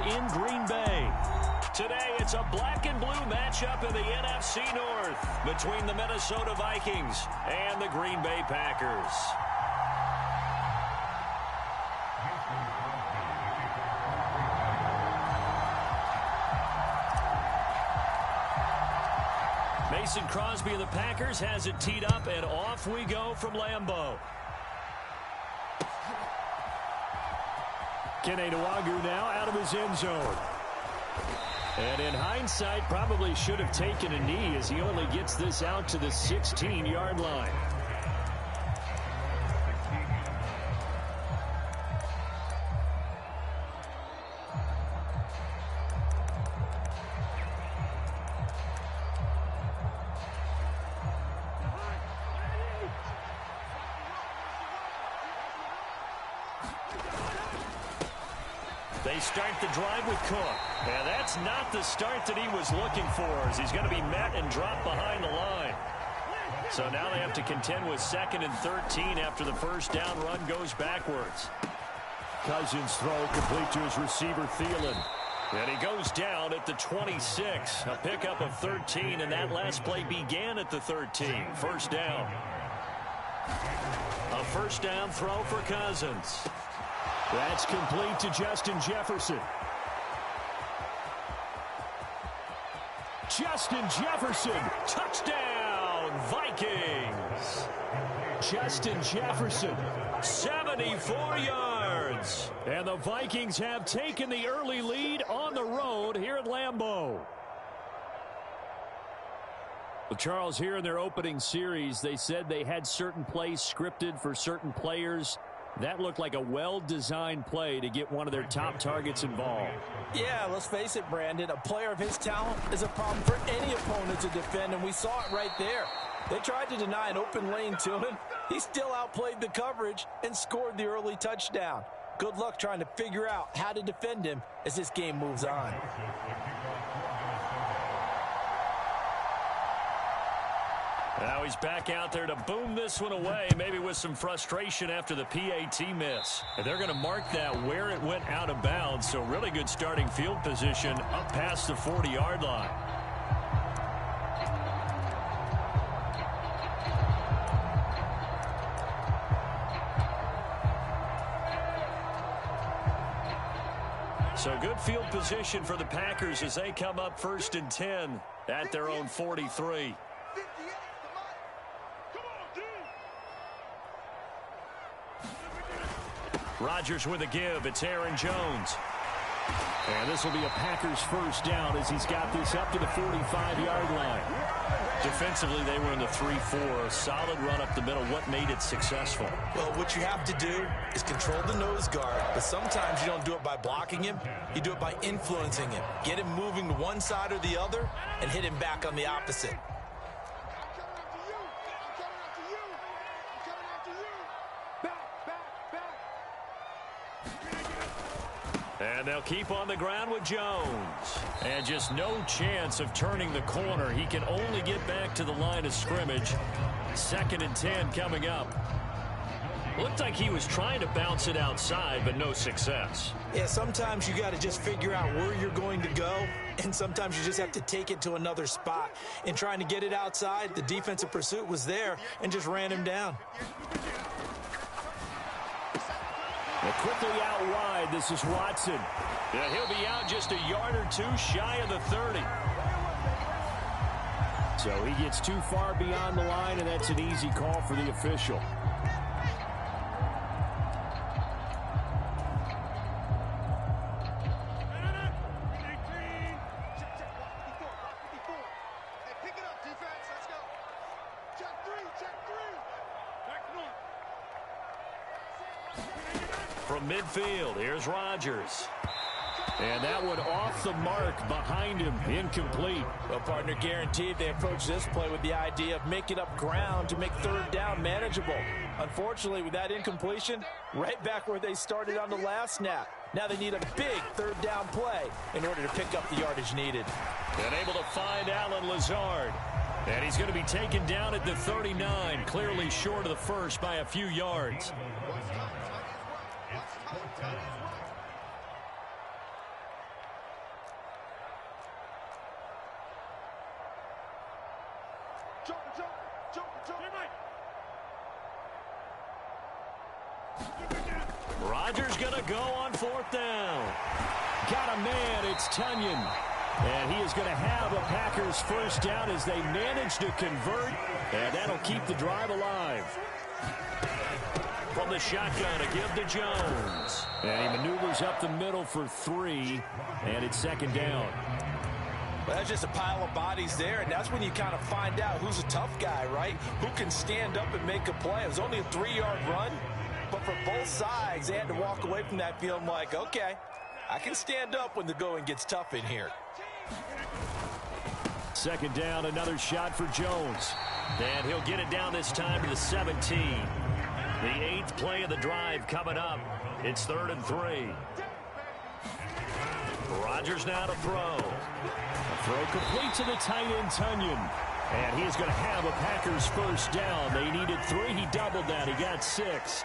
in Green Bay. Today, it's a black and blue matchup in the NFC North between the Minnesota Vikings and the Green Bay Packers. Mason Crosby of the Packers has it teed up, and off we go from Lambeau. Kene Nwangwu now out of his end zone. And in hindsight, probably should have taken a knee as he only gets this out to the 16-yard line. They start the drive with Cook. And that's not the start that he was looking for, as he's going to be met and dropped behind the line. So now they have to contend with 2nd and 13 after the first down run goes backwards. Cousins throw complete to his receiver, Thielen. And he goes down at the 26. A pickup of 13, and that last play began at the 13. First down. A first down throw for Cousins. That's complete to Justin Jefferson. Justin Jefferson, touchdown, Vikings. Justin Jefferson, 74 yards. And the Vikings have taken the early lead on the road here at Lambeau. Well, Charles, here in their opening series, they said they had certain plays scripted for certain players. That looked like a well-designed play to get one of their top targets involved. Yeah, let's face it, Brandon. A player of his talent is a problem for any opponent to defend, and we saw it right there. They tried to deny an open lane to him. He still outplayed the coverage and scored the early touchdown. Good luck trying to figure out how to defend him as this game moves on. Now he's back out there to boom this one away, maybe with some frustration after the PAT miss. And they're going to mark that where it went out of bounds, so really good starting field position up past the 40-yard line. So good field position for the Packers as they come up 1st and 10 at their own 43. Rodgers with a give. It's Aaron Jones. And this will be a Packers first down as he's got this up to the 45-yard line. Defensively, they were in the 3-4. A solid run up the middle. What made it successful? Well, what you have to do is control the nose guard. But sometimes you don't do it by blocking him. You do it by influencing him. Get him moving to one side or the other and hit him back on the opposite. And they'll keep on the ground with Jones. And just no chance of turning the corner. He can only get back to the line of scrimmage. 2nd and 10 coming up. Looked like he was trying to bounce it outside, but no success. Yeah, sometimes you got to just figure out where you're going to go, and sometimes you just have to take it to another spot. In trying to get it outside, the defensive pursuit was there and just ran him down. Quickly out wide, this is Watson. Yeah, he'll be out just a yard or two shy of the 30. So he gets too far beyond the line, and that's an easy call for the official. From midfield, here's Rodgers. And that one off the mark behind him, incomplete. Well, partner, guaranteed they approach this play with the idea of making up ground to make 3rd down manageable. Unfortunately, with that incompletion, right back where they started on the last snap. Now they need a big 3rd down play in order to pick up the yardage needed. And able to find Allen Lazard. And he's going to be taken down at the 39, clearly short of the first by a few yards. Rodgers going to go on 4th down. Got a man. It's Tunyon. And he is going to have a Packers first down as they manage to convert. And that'll keep the drive alive. From the shotgun, a give to Jones. And he maneuvers up the middle for 3. And it's 2nd down. Well, that's just a pile of bodies there, and that's when you kind of find out who's a tough guy, right? Who can stand up and make a play. It was only a 3-yard run, but for both sides, they had to walk away from that feeling like, okay, I can stand up when the going gets tough in here. 2nd down, another shot for Jones. And he'll get it down this time to the 17. The 8th play of the drive coming up. It's 3rd and 3. Rodgers now to throw. A throw complete to the tight end, Tunyon. And he's going to have a Packers first down. They needed 3. He doubled that. He got 6.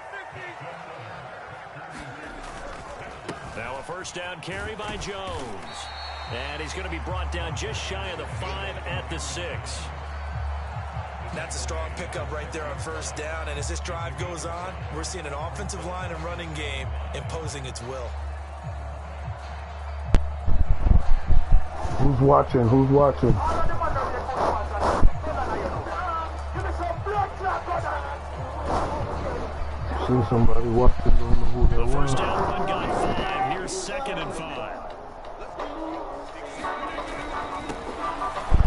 Now a first down carry by Jones. And he's going to be brought down just shy of the 5 at the 6. That's a strong pickup right there on first down. And as this drive goes on, we're seeing an offensive line and running game imposing its will. Who's watching? Who's watching? See somebody watching. Don't know who the first down run got 5. Here's 2nd and 5.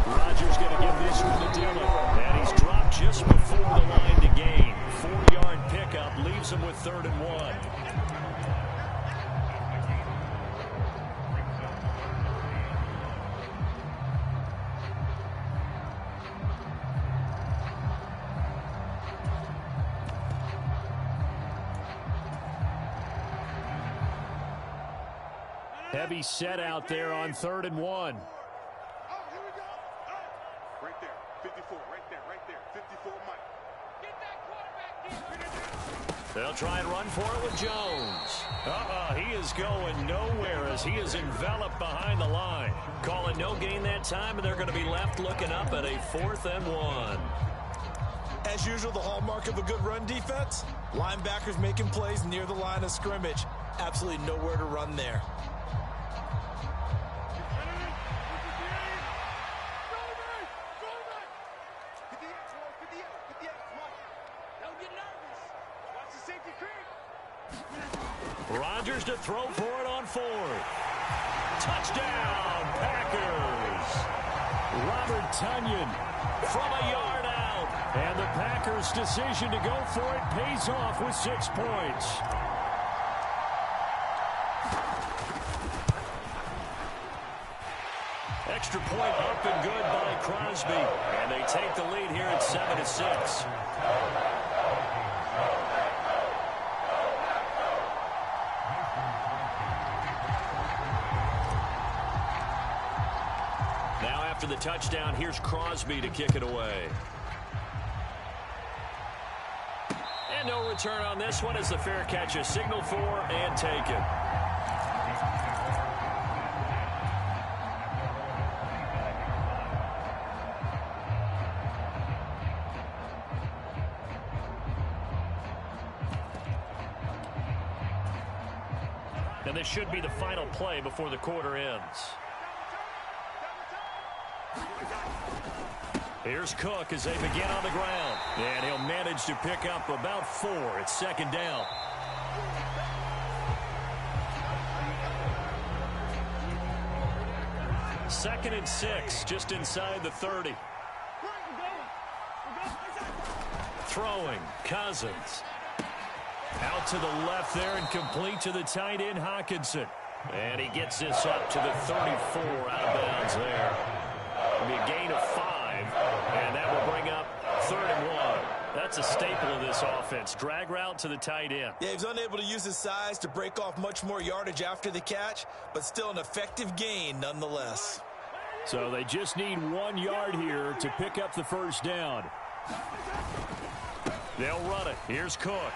Rodgers going to give this one to Dillon. And he's dropped just before the line to gain. 4-yard pickup leaves him with 3rd and 1. Heavy set out there on 3rd and 1. Right there, 54, right there, 54, Mike. Get that quarterback. They'll try and run for it with Jones. He is going nowhere as he is enveloped behind the line. Calling no gain that time, and they're going to be left looking up at a 4th and 1. As usual, the hallmark of a good run defense, linebackers making plays near the line of scrimmage. Absolutely nowhere to run there. Rodgers to throw for it on 4th. Touchdown, Packers. Robert Tunyon from a yard out. And the Packers' decision to go for it pays off with 6 points. Extra point up and good by Crosby. And they take the lead here at 7-6. After the touchdown, here's Crosby to kick it away. And no return on this one as the fair catch is signaled for and taken. And this should be the final play before the quarter ends. Here's Cook as they begin on the ground. And he'll manage to pick up about 4. It's 2nd down. Second and 6, just inside the 30. Throwing, Cousins. Out to the left there and complete to the tight end, Hockenson. And he gets this up to the 34 out of bounds there. It'll be a gain of 5. And that will bring up 3rd and 1. That's a staple of this offense. Drag route to the tight end. Yeah, he was unable to use his size to break off much more yardage after the catch, but still an effective gain nonetheless. So they just need 1 yard here to pick up the first down. They'll run it. Here's Cook.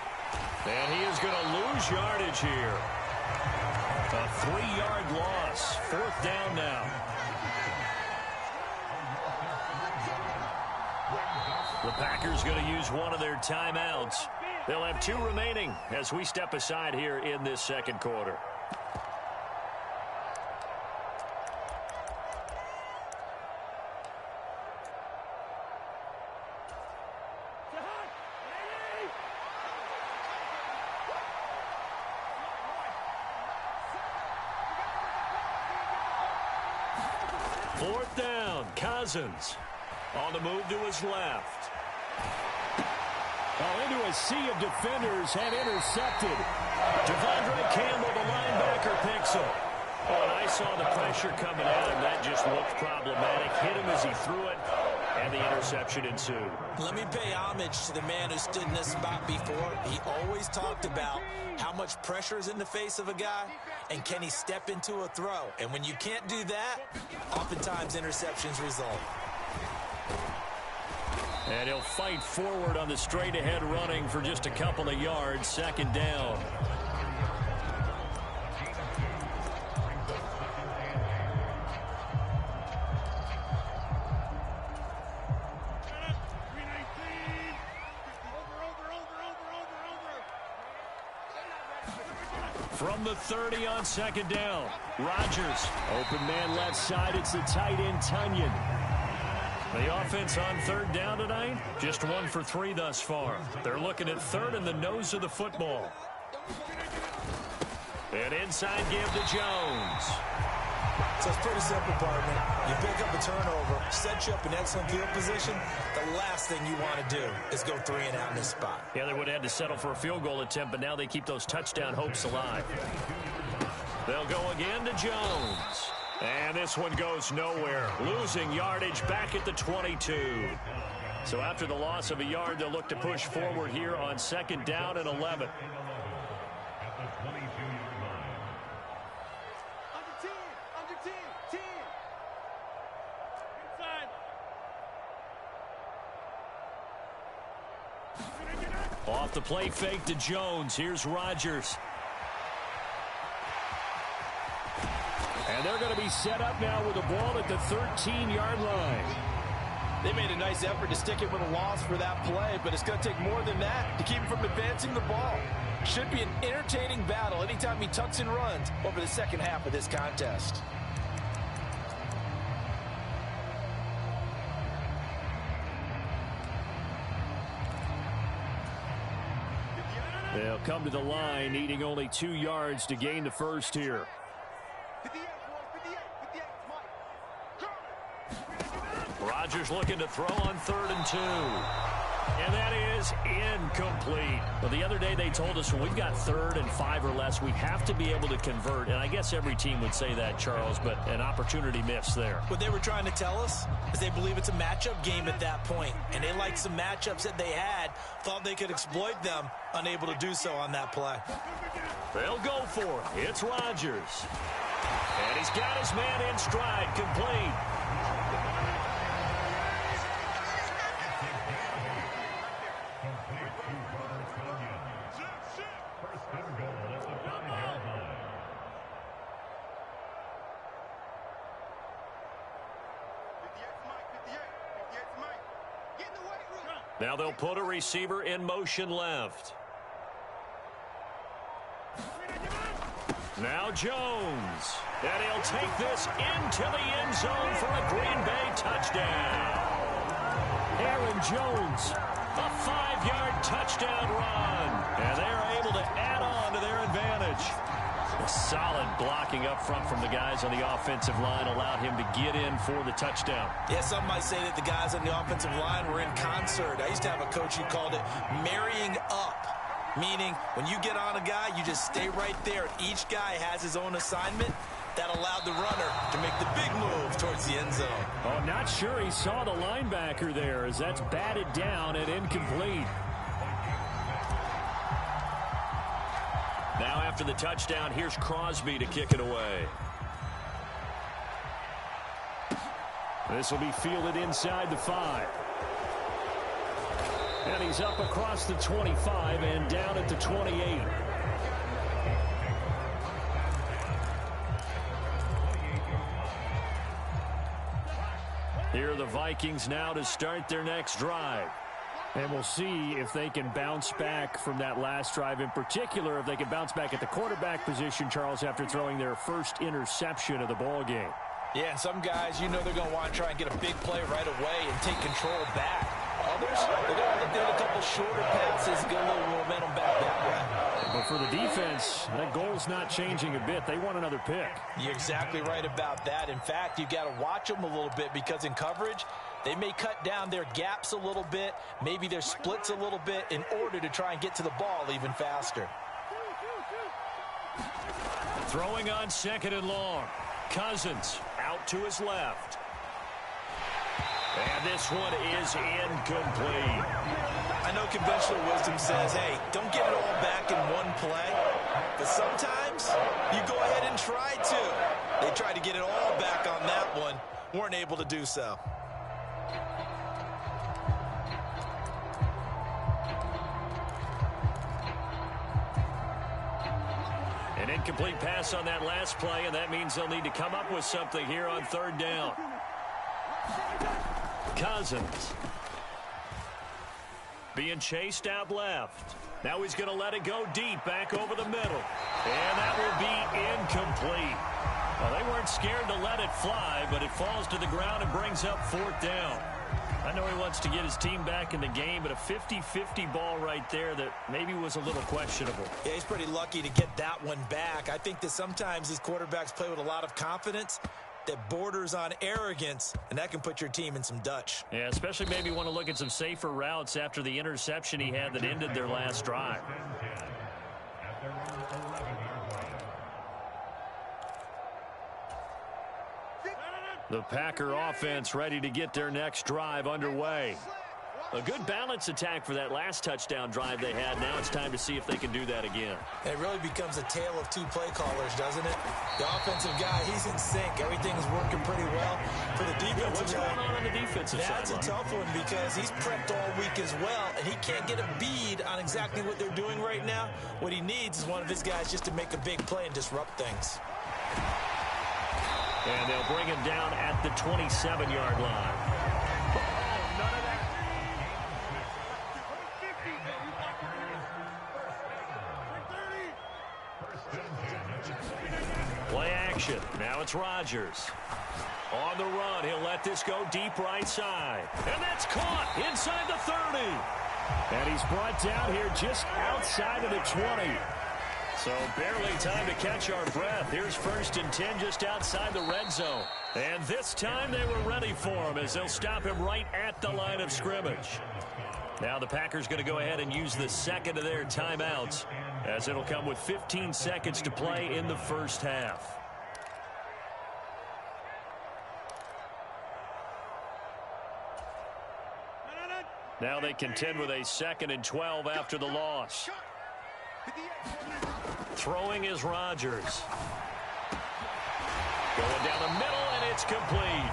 And he is going to lose yardage here. A 3-yard loss. 4th down now. The Packers going to use one of their timeouts. They'll have 2 remaining as we step aside here in this second quarter. Fourth down, Cousins on the move to his left. Oh, into a sea of defenders and intercepted. Devondre Campbell, the linebacker, picks him. Oh, and I saw the pressure coming at him. That just looked problematic. Hit him as he threw it, and the interception ensued. Let me pay homage to the man who stood in this spot before. He always talked about how much pressure is in the face of a guy, and can he step into a throw. And when you can't do that, oftentimes interceptions result. And he'll fight forward on the straight-ahead running for just a couple of yards. Second down. From the 30 on second down. Rodgers. Open man left side. It's the tight end, Tunyon. The offense on third down tonight, just 1 for 3 thus far. They're looking at third in the nose of the football. An inside give to Jones. So it's pretty simple, partner. You pick up a turnover, set you up in excellent field position. The last thing you want to do is go 3 and out in this spot. Yeah, they would have had to settle for a field goal attempt, but now they keep those touchdown hopes alive. They'll go again to Jones. And this one goes nowhere. Losing yardage back at the 22. So after the loss of a yard, they'll look to push forward here on second down and 11. Off the play fake to Jones. Here's Rodgers. And they're going to be set up now with the ball at the 13-yard line. They made a nice effort to stick it with a loss for that play, but it's going to take more than that to keep him from advancing the ball. Should be an entertaining battle anytime he tucks and runs over the second half of this contest. They'll come to the line, needing only 2 yards to gain the first here. Rodgers looking to throw on 3rd and 2. And that is incomplete. Well, the other day they told us when we've got 3rd and 5 or less, we have to be able to convert. And I guess every team would say that, Charles, but an opportunity missed there. What they were trying to tell us is they believe it's a matchup game at that point. And they liked some matchups that they had, thought they could exploit them, unable to do so on that play. They'll go for it. It's Rodgers. And he's got his man in stride, complete. Now they'll put a receiver in motion left. Now Jones. And he'll take this into the end zone for a Green Bay touchdown. Aaron Jones, a 5-yard touchdown run. And they're able to add on to their advantage. A solid blocking up front from the guys on the offensive line allowed him to get in for the touchdown. Yeah, some might say that the guys on the offensive line were in concert. I used to have a coach who called it marrying up, meaning when you get on a guy, you just stay right there. Each guy has his own assignment. That allowed the runner to make the big move towards the end zone. Oh, I'm not sure he saw the linebacker there as that's batted down and incomplete. Now after the touchdown, here's Crosby to kick it away. This will be fielded inside the 5. And he's up across the 25 and down at the 28. Here are the Vikings now to start their next drive. And we'll see if they can bounce back from that last drive. In particular, if they can bounce back at the quarterback position, Charles, after throwing their first interception of the ball game. Yeah, and some guys, you know they're going to want to try and get a big play right away and take control back. Others, they're going to look at a couple shorter passes, get a little momentum back that way. But for the defense, that goal's not changing a bit. They want another pick. You're exactly right about that. In fact, you've got to watch them a little bit because in coverage, they may cut down their gaps a little bit, maybe their splits a little bit in order to try and get to the ball even faster. Throwing on second and long. Cousins out to his left. And this one is incomplete. I know conventional wisdom says, hey, don't get it all back in one play. But sometimes you go ahead and try to. They tried to get it all back on that one. Weren't able to do so. An incomplete pass on that last play, and that means they'll need to come up with something here on third down. Cousins being chased out left. Now he's going to let it go deep back over the middle. And that will be incomplete. Well, they weren't scared to let it fly, but it falls to the ground and brings up fourth down. I know he wants to get his team back in the game, but a 50-50 ball right there that maybe was a little questionable. Yeah, he's pretty lucky to get that one back. I think that sometimes these quarterbacks play with a lot of confidence that borders on arrogance, and that can put your team in some Dutch. Yeah, especially maybe want to look at some safer routes after the interception he had that ended their last drive. The Packer offense ready to get their next drive underway. A good balance attack for that last touchdown drive they had. Now it's time to see if they can do that again. It really becomes a tale of two play callers, doesn't it? The offensive guy, he's in sync. Everything's working pretty well. For the defensive guy, what's going on the defensive side? That's a tough one because he's prepped all week as well, and he can't get a bead on exactly what they're doing right now. What he needs is one of his guys just to make a big play and disrupt things. And they'll bring him down at the 27-yard line. Play action. Now it's Rodgers. On the run, he'll let this go deep right side. And that's caught inside the 30. And he's brought down here just outside of the 20. So barely time to catch our breath. Here's 1st and 10 just outside the red zone. And this time they were ready for him as they'll stop him right at the line of scrimmage. Now the Packers going to go ahead and use the second of their timeouts as it'll come with 15 seconds to play in the first half. Now they contend with a 2nd and 12 after the loss. Throwing is Rodgers. Going down the middle, and it's complete.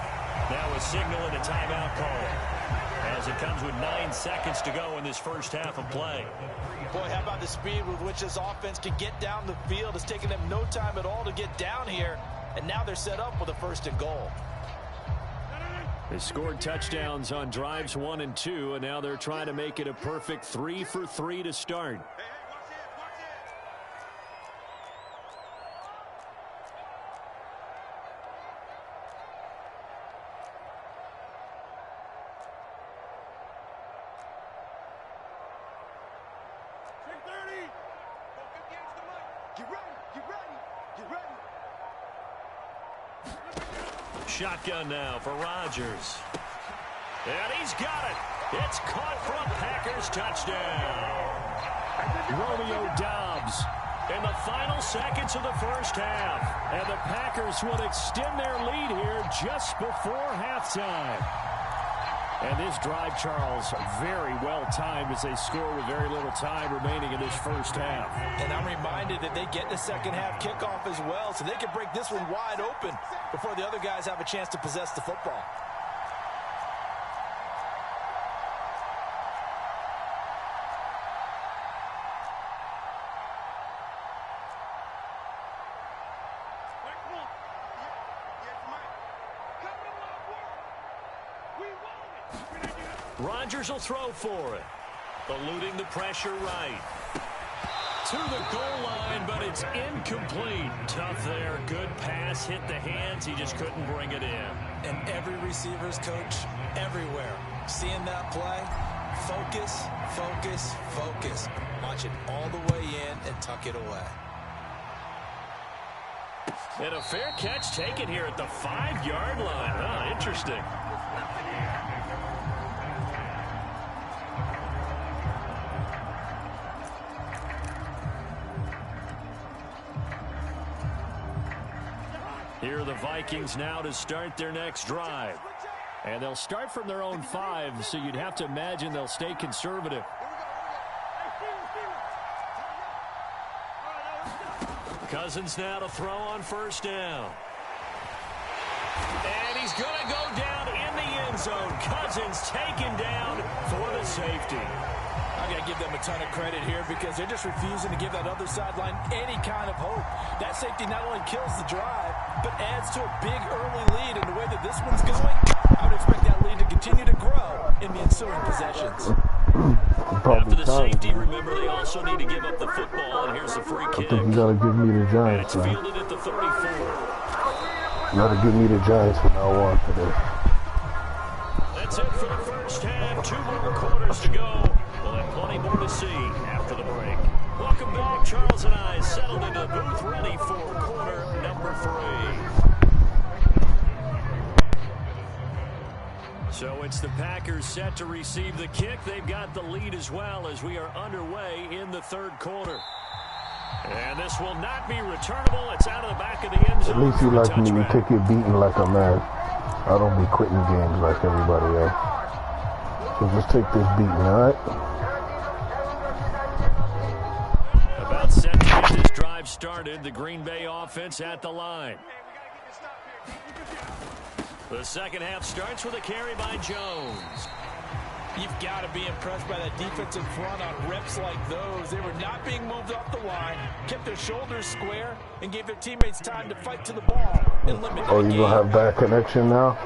Now a signal and a timeout call as it comes with 9 seconds to go in this first half of play. Boy, how about the speed with which this offense can get down the field? It's taken them no time at all to get down here, and now they're set up with a 1st and goal. They scored touchdowns on drives 1 and 2, and now they're trying to make it a perfect 3 for 3 to start. Shotgun now for Rodgers. And he's got it. It's caught for a Packers touchdown. Romeo Doubs In the final seconds of the first half. And the Packers will extend their lead here just before halftime. And this drive, Charles, very well timed as they score with very little time remaining in this first half. And I'm reminded that they get the second half kickoff as well, so they can break this one wide open before the other guys have a chance to possess the football. Rodgers will throw for it. Eluding the pressure right. To the goal line, but it's incomplete. Tough there. Good pass. Hit the hands. He just couldn't bring it in. And every receiver's coach everywhere. Seeing that play, focus, focus, focus. Watch it all the way in and tuck it away. And a fair catch taken here at the 5-yard line. Oh, interesting. Here are the Vikings now to start their next drive. And they'll start from their own 5, so you'd have to imagine they'll stay conservative. Cousins now to throw on first down. And he's going to go down in the end zone. Cousins taken down for the safety. I got to give them a ton of credit here because they're just refusing to give that other sideline any kind of hope. That safety not only kills the drive, but adds to a big early lead. And the way that this one's going, I would expect that lead to continue to grow in the ensuing possessions. After the safety, remember, they also need to give up the football, and here's the free kick. I think you gotta give me the Giants. And it's fielded at the 34. You gotta give me the Giants from now on today. That's it for the first half. 2 more quarters to go. We'll have plenty more to see after the break. Welcome back. Charles and I settled into the booth, ready for quarter number 3. So it's the Packers set to receive the kick. They've got the lead as well as we are underway in the 3rd quarter. And this will not be returnable. It's out of the back of the end zone. At least you like me. You take your beating like a man. I don't be quitting games like everybody else. So just take this beating, all right? About set to get this drive started. The Green Bay offense at the line. The second half starts with a carry by Jones. You've got to be impressed by that defensive front on reps like those. They were not being moved off the line, kept their shoulders square, and gave their teammates time to fight to the ball and limit the game. You gonna have bad connection now?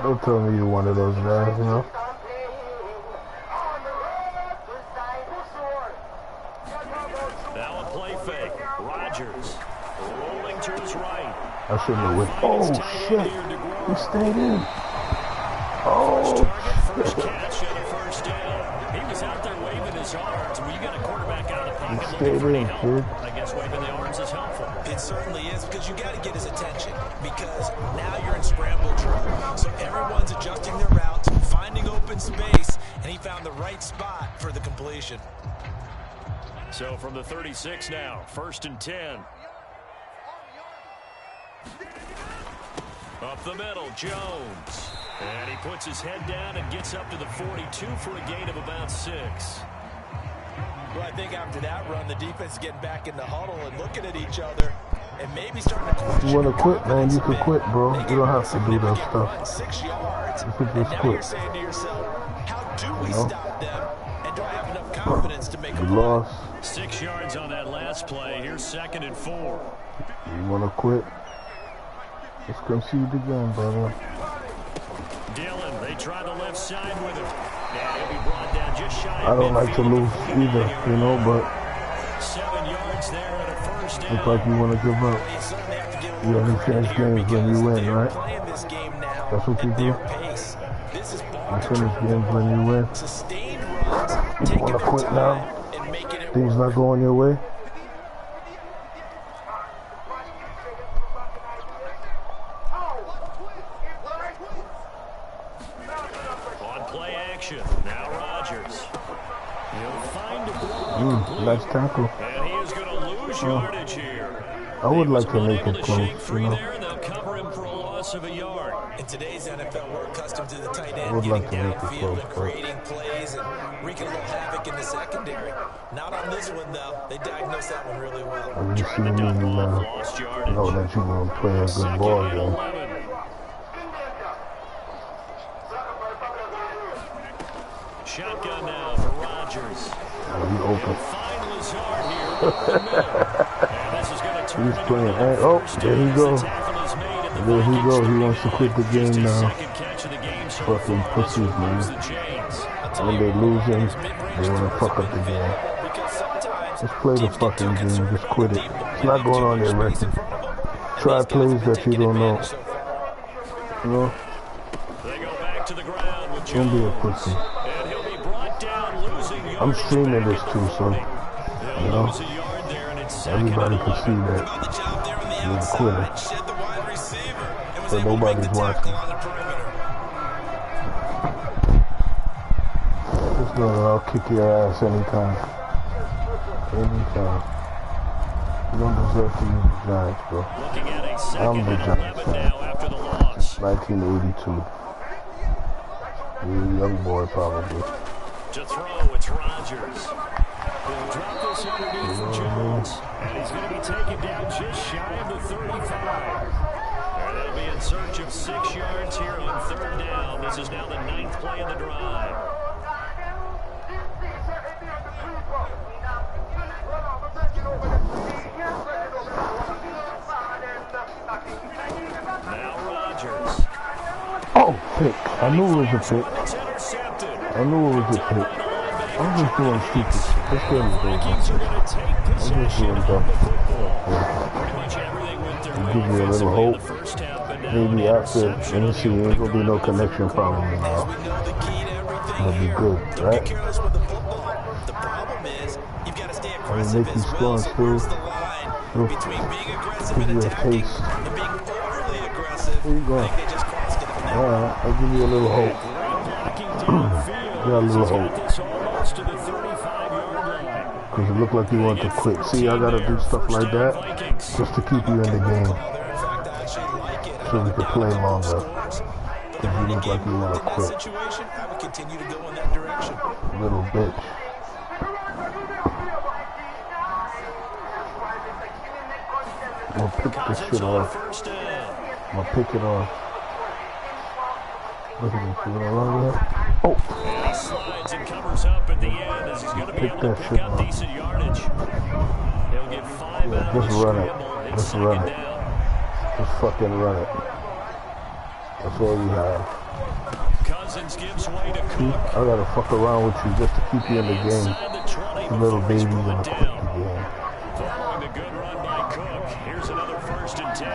Don't tell me you're one of those guys, you know? Now a play fake. Rodgers rolling to his right. I shouldn't have went. Oh, shit. He stayed in. First target, first catch, and a first down. He was out there waving his arms. When you got a quarterback out of the pocket looking for any help, I guess waving the arms is helpful. It certainly is, because you got to get his attention, because now you're in scramble drill. So everyone's adjusting their routes, finding open space, and he found the right spot for the completion. So from the 36 now, 1st and 10. Up the middle, Jones. And he puts his head down and gets up to the 42 for a gain of about 6. Well, I think after that run, the defense is getting back in the huddle and looking at each other and maybe starting to question. You want to quit, man? You can quit, bro. You don't have to do that stuff. 6 yards. You can just now quit. You're saying to yourself, how do we stop them? And do I have enough confidence to make a You play? lost. 6 yards on that last play. Here's 2nd and 4. You want to quit? Let's concede again, brother. Dillon, they try the left side with him. Yeah, he'll be brought down just shy of I don't like to midfield. lose either, you know, but 7 yards there and a first down. it's like you want to give up. You certainly have to deal You only with finish here games when you because win, they're right? playing this game now That's what you at do? their pace. This is ball You finish control. games when you win. Sustained runs, You taking want to their quit time now? and making it Things work. not going your way? On play action. Now Rodgers. He'll find a block. Nice tackle. And he is going to lose yardage here. I would He was like to make unable it to shake close, free you know. there, and they'll cover him for a loss of a yard. In today's NFL, we're accustomed to the tight I end would getting like to make it downfield close, and but- creating plays and wreaking a little havoc in the secondary. Not on this one, though. They diagnosed that one really well. When you see Trying to me, dump off, man, lost you yardage. know that you're going to play a good 2nd ball and game. 11. Shotgun now for Rodgers. He open. Find Lazard here up the middle. And this is going to turn He's into playing. another Oh, first there he down as go. the tackle is made at the There he Vikings go. He wants to 39. quit the Just game his now. 2nd catch of the game Fucking pussies, man. When they losing, they want to fuck up the game. Just play the fucking game. Just quit it. It's not going on your record. Try plays that you don't know. You know? Don't be a pussy. I'm streaming this too, so you know everybody can see that you're a quitter. But nobody's watching. Just know that I'll kick your ass anytime. Anytime. You don't deserve to use the Giants, bro. I'm the Giants fan. Since 1982. You're a young boy, probably. To throw, it's Rodgers. He'll drop this underneath for Jones. And he's going to be taken down just shy of the 35. And they'll be in search of 6 yards here on 3rd down. This is now the 9th play of the drive. Now Rodgers. Oh, pick. I knew it was a pick. I knew it was a pick. I'm just doing stupid shit. This game is over. I'm just doing dumb shit. Give me a little hope. Maybe after NC ain't gonna be no connection problem now. It'll be good, right? I mean, make you score still. Give you a taste. There you go. Alright, I'll give you a little hope. Got a little hope. Because it looked like you want to quit. See, I gotta do stuff like that just to keep you in the game. So we can play longer. Because you look like you want to quit. Little bitch. I'm gonna pick this shit off. I'm gonna pick it off. Look at this, you gonna run with it? Oh! He slides and covers up at the end as he's going to be able to pick up decent yardage. He'll get 5 out of Just run it. Just run it. down. Just fucking run it. That's all we have. Cousins gives way to See, Cook. I gotta fuck around with you just to keep you in the game. The little baby gonna quit the game. Following the good run by Cook. Here's another 1st and 10.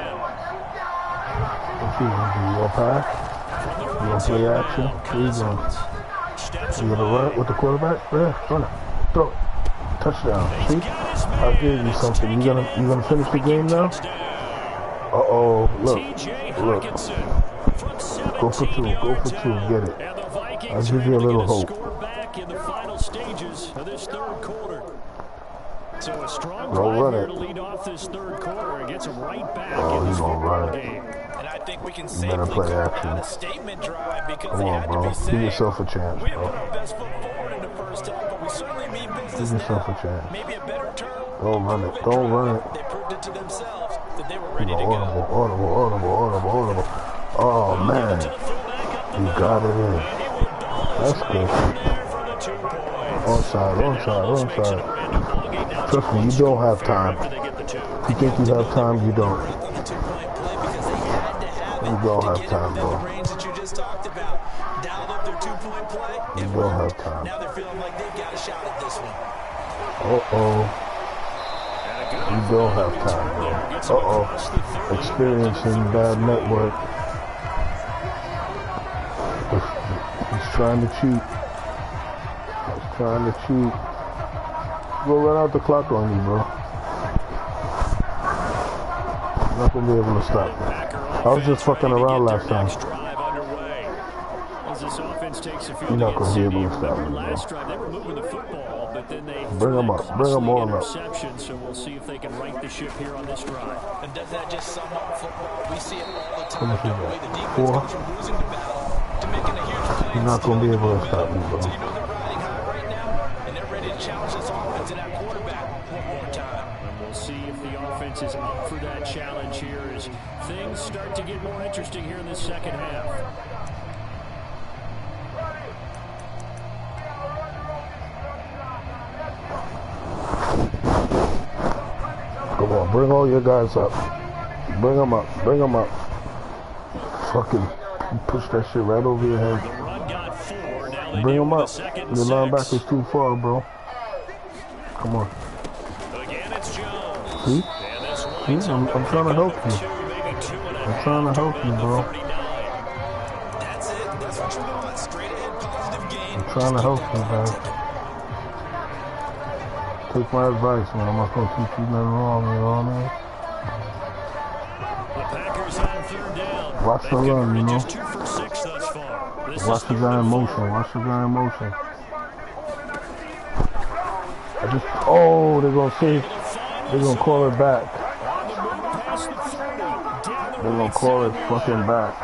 Let's see, you want pass? You want play action? Where you going? You gonna run it with the quarterback? Yeah, run it. Throw it. Touchdown. See? I gave you something. You gonna finish the game now? Uh-oh. Look. Look. Go for 2. Go for 2. Get it. I'll give you a little hope. In the final stages of this 3rd quarter. So a strong Don't run drive here it. to lead off this 3rd quarter and gets him right back Oh, in he's this gonna football run it. game. And I think we can You better safely play call action. that a statement drive because Come they on, had bro. to be Give safe. yourself a chance, We didn't bro. put our best foot forward in the first half, but we certainly mean Give business yourself now. a chance. Maybe a better term. Don't run it. Don't run it. They proved it to themselves that they were You ready know, to audible, go. audible. Oh, man. You got it in. That's good. Onside. Trust me, you don't have time. If you think you have time, you don't. You don't have time, bro. You don't have time. Now they're feeling like they've got a shot at this one. Uh-oh. You don't have time, bro. Uh-oh. Experiencing bad network. He's trying to cheat. Go run out the clock on you, bro. You're not gonna be able to stop me. I was just fucking around last time. You're not gonna be able to stop me, bro. They were moving the football, but then they Bring them up. Bring them all up. interception, so we'll see if they can right the ship here on this drive. And does that just sum up football? We see it all the How time. much is The way the that? defense 4? goes from losing the battle to making a huge play. You're not gonna be able to stop me, bro. So you know they're riding high right now, and they're ready to challenge this offense and that quarterback one more time. And we'll see if the offense is up for that challenge here as things start to get more interesting here in this 2nd half. Come on, bring all your guys up. Bring them up. Fucking You push that shit right over your The head. run got 4. Now they Bring deal him with a up. second Your and 6. linebacker's too far, bro. Come on. Again, it's Jones. See? And this See? winds I'm up trying to help number you. 2, maybe 2.5 I'm trying to help to you, mid the bro. 39. That's it. That's what you want. Straight ahead, positive gain. I'm trying to help you, man. Take my advice, man. I'm not gonna teach you nothing wrong, you know what I mean? The Packers on 3rd down. Watch They've the run, you converted know? just 2 for 6 thus far. This Watch is the 3rd guy in and 4. motion. Watch the guy in motion. Oh, they're gonna say, they're gonna call it back. On the move past the 30. Down the They're gonna right call it sideline. fucking back.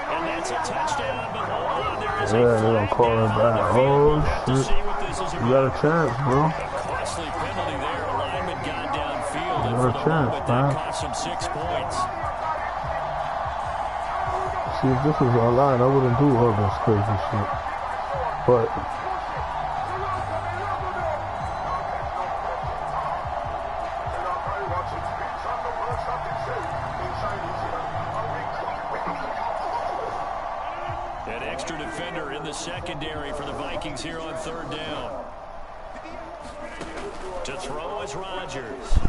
And that's a touchdown, but hold on, there is a Yeah, they're gonna flag call down it on back. the field. We'll Oh have to shit. see what this is You about. got a chance, bro. A costly penalty there. A lineman got downfield, and What for a the chance, moment, man. that cost him 6 points. See, if this was our line, I wouldn't do all this crazy shit. But An extra defender in the secondary for the Vikings here on 3rd down. To throw is Rodgers.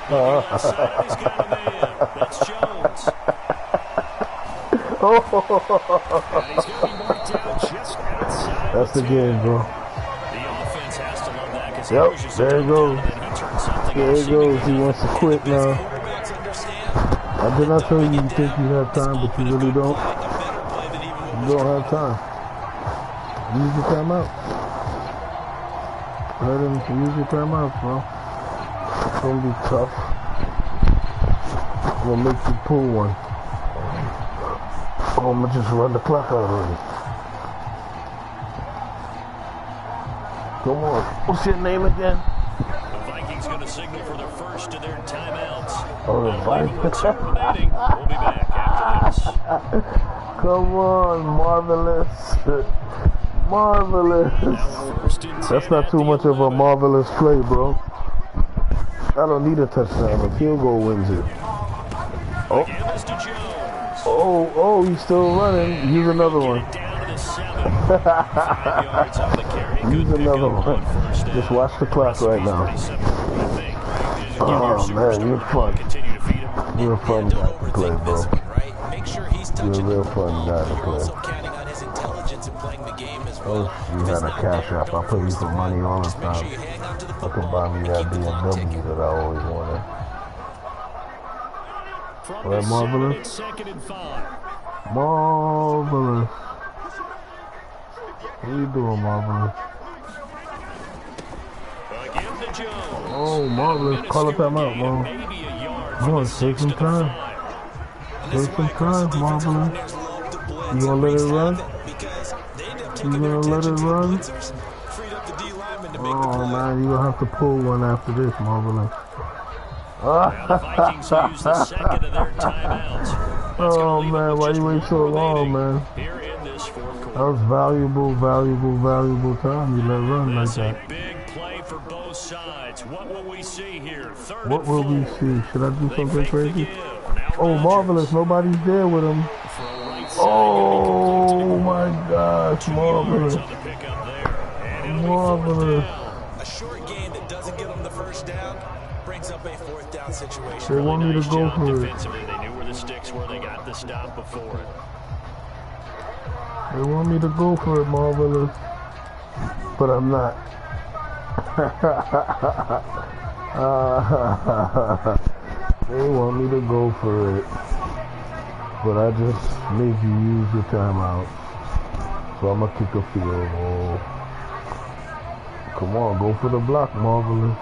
Left side, he's got a man. That's Jones. And he's going to be marked down just outside that's the game, bro. The offense has to love that because Yep, he was just there he goes. and he turned something There he seemingly goes. He wants to quit now. Quarterbacks understand. I did not tell you you think you have time, but you really don't. A better play than even what You don't have time. Use your timeout. Let him use your timeout, bro. It's gonna be tough. I'm gonna make you pull one. Oh, I'm gonna just run the clock out already. Come on. What's your name again? The Vikings going to signal for their first of their timeouts. Oh, the They'll leave it with 2 Vikings. remaining. We'll be back after this. Come on, marvelous. Marvelous. First and 10 That's not at too the much of a 11. marvelous play, bro. I don't need a touchdown. A field goal wins it. Oh, Again, this to Jones. oh, he's still running. Use another Get one. it down to the 7. 5 yards on the carry. Good Use pick another up one. on first down. Just watch the clock right now. Pretty simple, I think, right? Just give Oh, your man, superstar you're the ball, fun. continue to feed him. You're a fun guy to play, bro. this one, right? Make sure he's You're a touching real the fun ball. guy to You're play. also counting on his intelligence in playing the game as well. Oh, you had a cash app. I put you some money all the Just make sure you time. hang on to the I football could buy me and that keep the clock BMW ticking. that I always wanted. From All the right, 7, marvelous. it's 2nd and 5. Marvelous. What are you doing, Marvelous? Again to Jones. Oh, Marvelous. Call a timeout, bro. Maybe a yard Come from on, the take 6 some to the time. 5. Take some time, Marvelous. You gonna let it run? You gonna let it run? Oh, man, you gonna have to pull one after this, Marvelous. Now the Vikings use the second of their timeouts. That's Oh, gonna leave them man, with why just you wait one so long, remaining man? Here in this fourth That quarter. was valuable time you let run like That's a that. big play for both sides. What will we see here? 3rd What and will 4. we see? Should I do They something fake the crazy? give. Now Oh, Rodgers. Marvelous, nobody's there with him. Throw right side, Oh, gonna be complete to my gosh, 2 yards Marvelous. on the pickup there. And it'll be 4th Marvelous. down. A short gain that doesn't get him the first down brings up a 4th down situation. They want me to Nice go job for it. defensively. They knew where the sticks were. They got the stop before it. They want me to go for it, Marvelous. But I'm not. They want me to go for it. But I just made you use your timeout. So I'm going to kick a field goal. Come on, go for the block, Marvelous.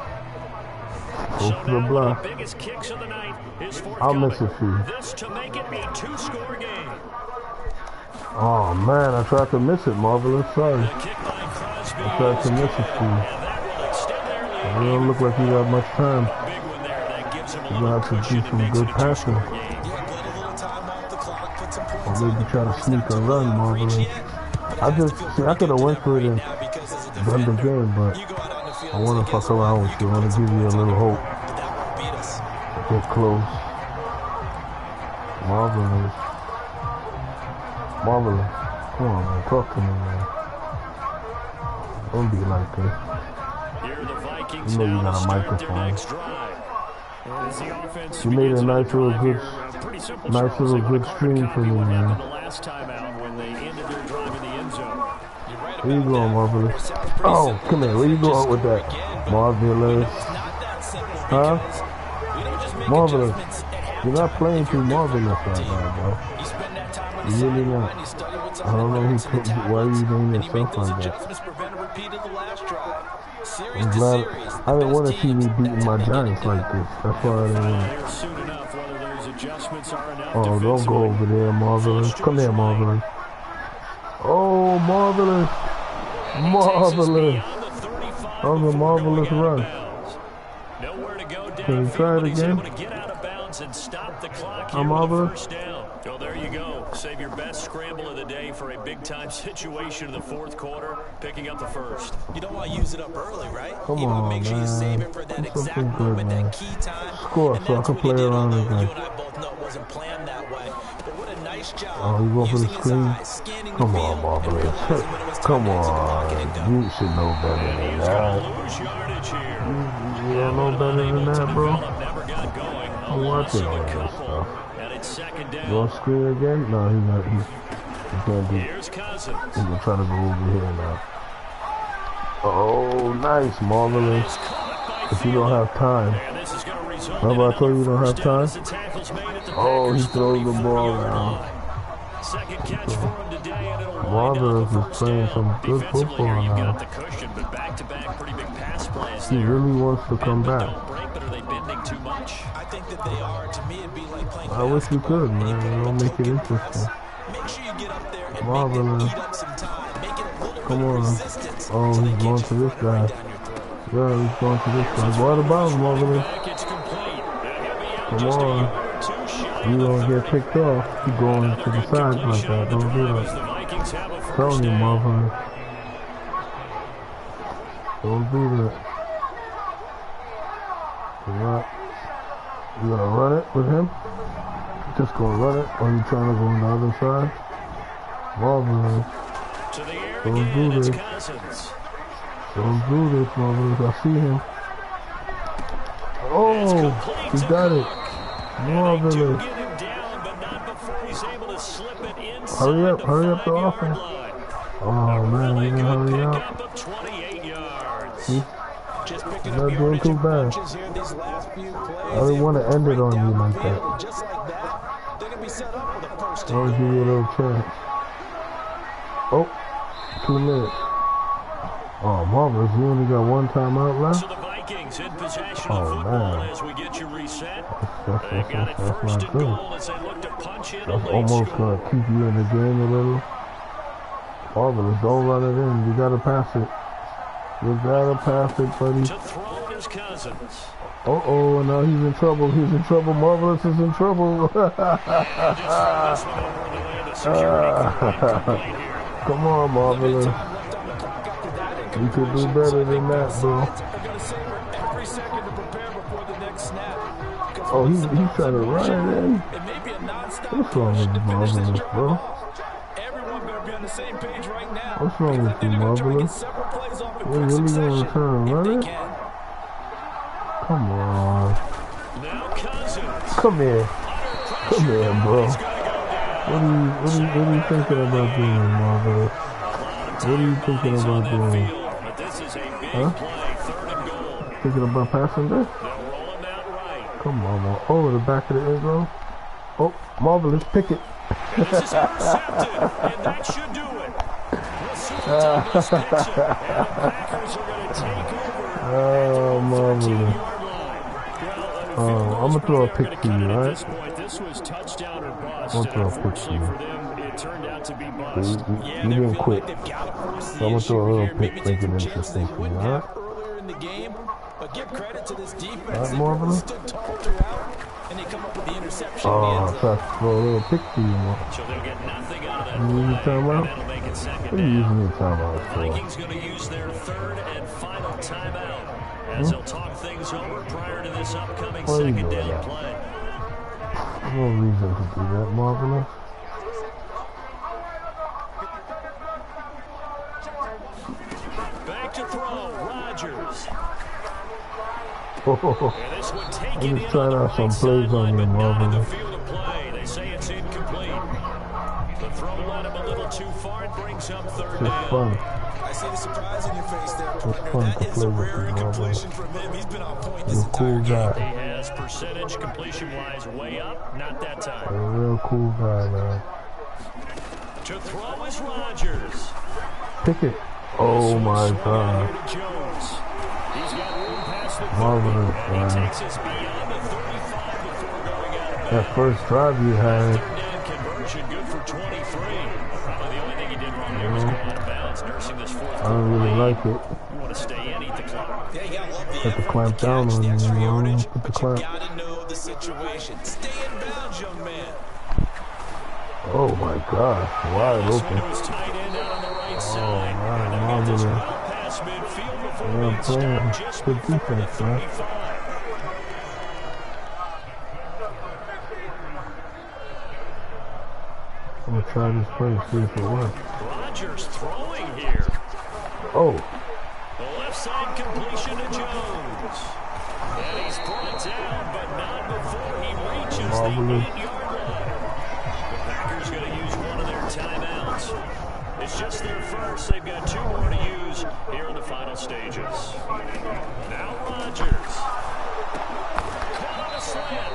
Go So for the now block. one of the biggest kicks of the night is I'll forthcoming. miss it for you. This to make it a 2-score game. Oh, man, I tried to miss it, Marvelous. Sorry. The kick by Crosby I tried to is miss it good, for you. and that will extend their lead. You don't look like you got much time. Big one there. That gives him a You're little going to have to cushion do and some makes good it a 2-score passing. game. Yeah, get a little time off the clock, put some Or points maybe try to sneak and run, Marvelous. I just, see, I could have went for it and done the game, but I want to fuck around with you. I want to give you a little hope. Get close. Marvelous. Marvelous. Come on, man. Talk to me, man. Don't be like this. Here are the Vikings You know you now got to a start their microphone. next drive. As the offense You made begins a another nice little drive good, here, pretty simple, nice Charles. little They wanna good carbon stream copy for me, what happened man. the last time out when they ended their drive in the end zone. You're right Where you about going, that. Marvelous? It sounds pretty Oh, simple, come here. Where you doesn't it? Just going with score that? again, but Marvelous. it's not that simple Huh? because we don't just make Marvelous. adjustments at You're not halftime. playing If you're too a good marvelous football right team, now, bro. you spend that time on the You really sideline, not. you study what's I on the don't know notes and the why you tablets, name and you make yourself those like that. adjustments to prevent a repeat of the last drive. Series I'm to glad. series, I didn't want to see me teams, beating that's how my they get it Giants done. like this. That's why I didn't Find want out here soon enough whether those adjustments are enough Oh, don't go defensively. over there, Marvelous. Come here, Marvelous. Oh, Marvelous. Marvelous. That was a marvelous run. Nowhere to go Can you try downfield, it but he's again? able to get out of bounds and stop the clock here I'm with a marvelous. first down. So there you go. Save your best scramble of the day for a big-time situation in the fourth quarter, picking up the first. You don't want to use it up early, right? Come You want on, to make sure you save man. it for that Do exact something good, moment, man. that key time. Score And so I that's can what he play did, around although again. you and I both know it wasn't planned that way. But what a nice job Oh, you going for the using his screen? eyes, scanning the Come field, on, and Marvelous. realizing when it was time Come to exit the pocket and on. go. You should know better And than he's going that. to lose yardage here. You don't know better than that, bro? Never got going. A I'm loss watching of all a this couple. stuff. And it's second You down. want screen again? No, he's not. He can't do it. Here's Cousins. He's gonna try to go over here now. Oh, nice, Marvelous. But you don't have time. And this is going to result Remember in I told you you don't another have first down time? as the tackle's made at the Oh, he Packers' throws the ball 34-yard around. line. Second catch for him today, and it'll wind Marvelous up a is first playing down. some good Defensively football here, you've now. got the cushion, but back-to-back pretty big pass plays He there. really wants to come Bend but back. don't break, but are they bending too much? I think that they are. To me, it'd be like playing I wish you basketball. could, And you man. put It'll up a make it token press. interesting. Make sure you get up there and make Marvelous. them eat up some time. Make it a little Come bit of on. resistance Oh, so they he's get going you to this running right guy. down your throat. Yeah, he's going to this guy. Go out of bounds, Marvelous. Back, it's complete. And he'll be out Come just a on. yard or two shy You of the don't 30. get picked off. Keep going to the Good sides like completion that. on the Don't do drive as that. the Vikings have a I'm first telling you, down. Marvelous. Don't do that. You gonna run it with him? Just gonna run it, or you trying to go on the other side? Marvelous. To the air Don't again, do it's this. Cousins. Don't do this, Marvelous. I see him. Oh, he got it. They do Marvelous. get him down, but not before he's able to slip it inside Hurry up, the hurry up the 5-yard offense. line. Oh man, Really you good gotta hurry up. pickup of 28 yards. See? Just picking Not up doing yardage too in bad. bunches here these last few plays. I didn't want to end it on you like Field, that. and just like that, they're gonna be set up for the first I want to give you a little chance. Oh, 2 minutes. Oh, Marvelous, you only got one timeout left? So the Vikings in possession Oh, of the football man. as we get you reset. That's They've got it first not and good. goal as they look to punch in a That's late almost score. going to keep you in the game a little. Marvelous, don't run it in. You got to pass it. You got to pass it, buddy. To throw is Cousins. Uh-oh, now he's in trouble. He's in trouble. Marvelous is in trouble. Just throw this one over the land of security. Come on, Marvelous. time left on the clock after that. You could do better than that, bro. Sides are gonna savor every second to prepare before the next snap. 'Cause Oh, when he's someone trying to run it in. It may be a non-stop What's wrong push with to finish this Marvelous, drive bro? off. Everyone better be on the same page right now. What's wrong because with I think you, they're gonna try to get Marvelous? several plays off in You quick really gonna succession try to if run they it? can. Come on. Now Cousins. Come here. Come here, bro. He's gonna go down. What are you thinking about doing, Marvelous? What are you thinking about doing? But this is a big Huh? play, 3rd and goal. Thinking about passing this? They'll roll him out right. Come on, man. Oh, the back of the end zone. Oh, Marvelous, pick it. This is intercepted, and that should do it. Douglas picks it, and the Packers are going to take over Oh, Marvelous. 13-yard line. I'm gonna throw a pick to you, At right? this point, this was touchdown or bust. I'm gonna throw a pick to Unfortunately you. for them, it turned out to be You, bust. you didn't quit. They've got to force So the I'm gonna issue throw a little here. Maybe pick, take make it some chances interesting they for you, wouldn't alright? have earlier in the game. But give credit to this defense. Alright, They really Marvelous. stood tall throughout, and they come up with the interception in the Oh, end I zone. tried to throw a little pick to you, man. So they'll get nothing out of that You need play, a timeout? and that'll make it second What are you down. using your timeout for? Vikings going to use their 3rd and final timeout as they'll talk things over prior to this upcoming What are you second doing down now? play. No reason to do that, Marvelous. Back to throw, Rodgers. I'm This would take it just in trying on out the some right plays on sideline, you, but not in the Marvelous. field of play. They say it's incomplete. The throw led him a little too far. It brings up third It's down. fun. I see the surprise in your face there, It's partner. fun That to is play a with rare you, Marvelous. incompletion from him. He's been on point this You're a cool entire game. He guy. has percentage completion-wise way up. Not that You're time. a real cool guy, man. To throw is Rodgers. Pick it. Oh my God. Here to Jones. He's got room past the 30, Marvelous, and he man. takes us beyond the 35 before going out of That bounds. first drive you had, Third down conversion, good for 23. Probably the only thing he did wrong there was go out of bounds, nursing this fourth I don't really quarter lead. like it. You want to stay in, eat the clock. Yeah, you gotta love the Put the effort, clamp the down catch, on the you, extra you know? yardage, Put the but you clamp. gotta know the situation. Stay in bounds, young man. Oh my gosh, wide This one open. to his tight end out on the right side. man, And they'll get this Marvelous. well past midfield before Yeah, being playing stopped just good before the defense, man. 35. I'm gonna try this play, see if it works. Rodgers throwing here. Oh, The left side completion to Jones. And he's brought down, but not before he reaches the Marvelous. 8-yard line. The Packers going to use one of their timeouts. It's just their first. They've got two more to use here in the final stages. Now Rodgers. Caught on a slant.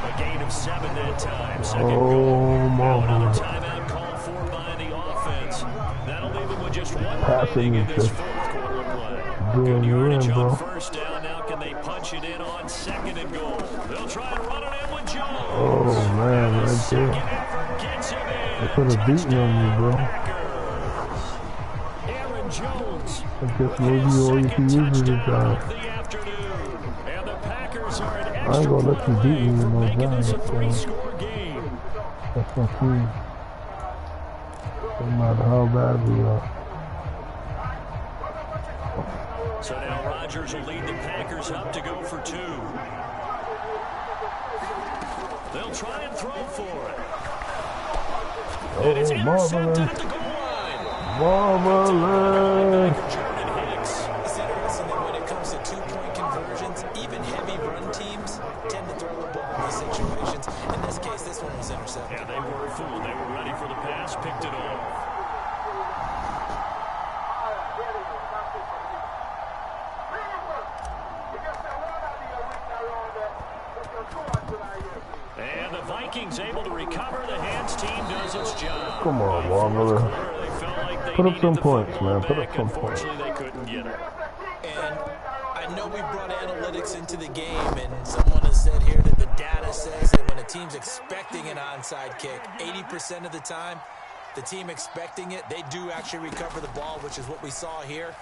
A gain of 7 that time. Second Oh, goal. Now another Marvelous. timeout called for by the offense. That'll leave him with just one Passing remaining in is this just fourth quarter of play. doing Good you yardage in, bro. on first down. Now can they punch it in on second and goal? They'll try and run it in with Jones. Oh man, The right second there. effort gets him in. They put a beating on you, bro. Aaron Jones. I guess maybe all you can use is this guy. of the afternoon. And the Packers are an I ain't extra gonna let you point beat me away with from no making this a Giants, bro. 3-score game. That's my team. No matter how bad we are. So now Rodgers will lead the Packers up to go for 2. They'll try and throw for it. And it's Oh, intercepted Marvelous. at the goal line. Marvelous. Jordan Hicks. It's interesting that when it comes to two-point conversions, even heavy run teams tend to throw the ball in these situations. In this case, this one was intercepted. Yeah, they weren't fooled. They were ready for the pass, picked it off. And the Vikings able to recover. The hands team does its job. Come on, By fourth Marvelous. quarter, they felt like they Put up needed some the points, football man. Put up back. some points. Unfortunately, they couldn't get it. And I know we brought analytics into the game, and someone has said here that the data says that when a team's expecting an onside kick, 80% of the time, the team expecting it, they do actually recover the ball, which is what we saw here.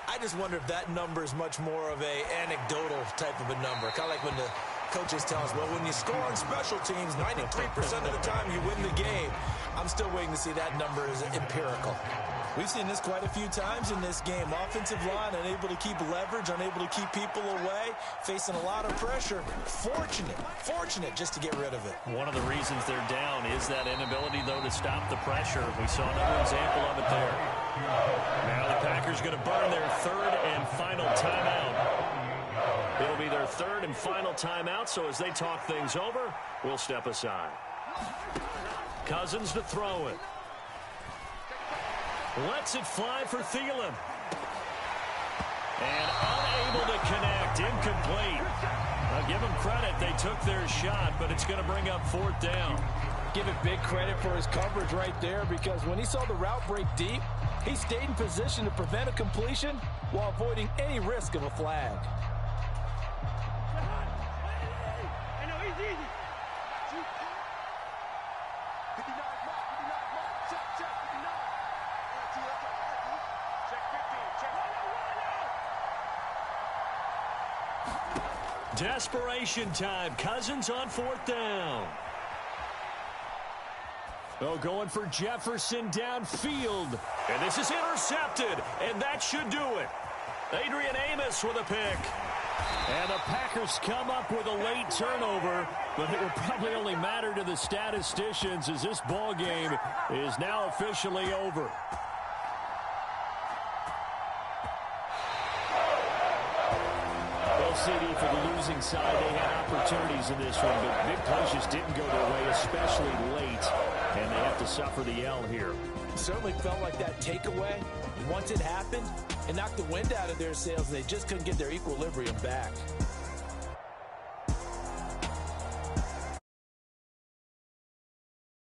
I just wonder if that number is much more of a anecdotal type of a number. Kind of like when the coaches tell us, well, when you score on special teams, 93% of the time you win the game. I'm still waiting to see that number is empirical. We've seen this quite a few times in this game. Offensive line unable to keep leverage, unable to keep people away, facing a lot of pressure. Fortunate just to get rid of it. One of the reasons they're down is that inability, though, to stop the pressure. We saw another example of it there. Now the Packers going to burn their third and final timeout. It'll be their third and final timeout, so as they talk things over, we'll step aside. Cousins to throw it. Lets it fly for Thielen. And unable to connect. Incomplete. I'll give them credit. They took their shot, but it's going to bring up fourth down. Give it big credit for his coverage right there, because when he saw the route break deep, he stayed in position to prevent a completion while avoiding any risk of a flag. Desperation time. Cousins on fourth down. Oh, going for Jefferson downfield. And this is intercepted, and that should do it. Adrian Amos with a pick. And the Packers come up with a late turnover, but it will probably only matter to the statisticians as this ball game is now officially over. Well, CD, for the losing side, they had opportunities in this one, but big plays just didn't go their way, especially late, and they have to suffer the L here. It certainly felt like that takeaway. Once it happened, it knocked the wind out of their sails, and they just couldn't get their equilibrium back.